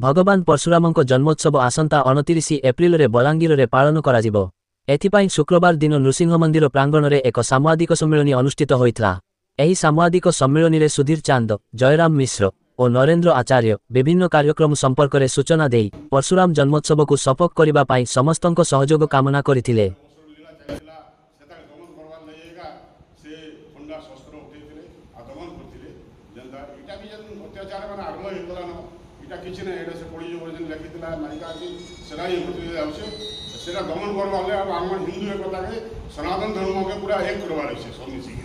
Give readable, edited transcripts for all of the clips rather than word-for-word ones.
भगवान परशुराम जन्मोत्सव आसंता 29 एप्रिल रे बलांगीर रे पालन करा जिवो। एथिपाई शुक्रवार दिन नृसिंह मंदिर प्रांगण में एक साम्बादिक सम्मेलन अनुष्ठित होइतला। एही साम्बादिक सम्मेलन में सुधीर चांद, जयराम मिश्र और नरेंद्र आचार्य विभिन्न कार्यक्रम संपर्क में सूचना दे परशुराम जन्मोत्सव को सफल करने पाई समस्तक सहयोग कामना करथिले। किसी ना से पड़ी जो लिखी नायिका अच्छी सेना ही सेटा दमन करवा आम हिंदू एकता के सनातन धर्म के पूरा एक करवार अच्छे सब मिसिक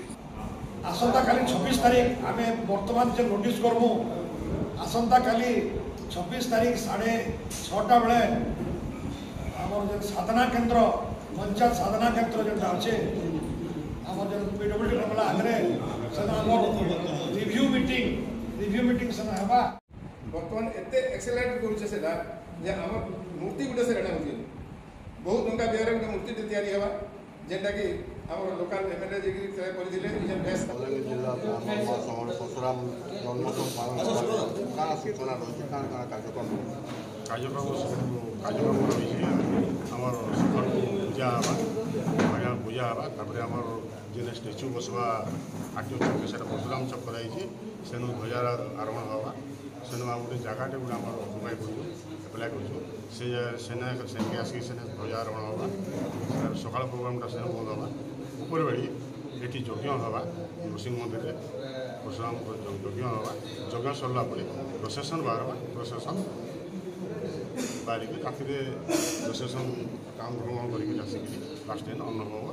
आसंता काली 26 तारीख आम बर्तमान जो नोटिस करमु आसंता काली 26 तारीख 6:30 बेले आम जो साधना केन्द्र पंचायत साधना केन्द्र जो अच्छे आम जो पीडब्ल्यूडी कमला आगे रिव्यू मीटिंग से हेबा बर्तमान एते एक्सेलेंट करूचे सेटा जे हमर मूर्ति गुटे से रेडा होती बहुत टंका बिहार गुटे मूर्ति तैयारी हेबा जेटा कि हमर लोकल एमएलए जे कि तय कर दिले जे बेस्ट बलांगीर जिला समर परशुराम जन्मोत्सव पालन का सूचना कान कार्यक्रम हमर पूजा हवा पूजा हवा तापर हमर जे स्टैच्यू बसवा आटो चौक से परशुराम चौक कराई सेनु ध्वजा आरोहण हवा सेनु गोटे जगहटे गोटे आम अकुपाई करूँ एप्लाय करूँ सेने आसिक सेने ध्वजारोहण हवा सकाल प्रोग्रामटा सेने बंद हवा ऊपर बेड़ी ये यज्ञ हवा नृसिंह मंदिर में परशुराम यज्ञ हवा यज्ञ सरला प्रोसेसन बाहर प्रोसेसन बाहर राति प्रोसेसन काम भ्रमण करके आसिक लास्ट दिन अन्न भोग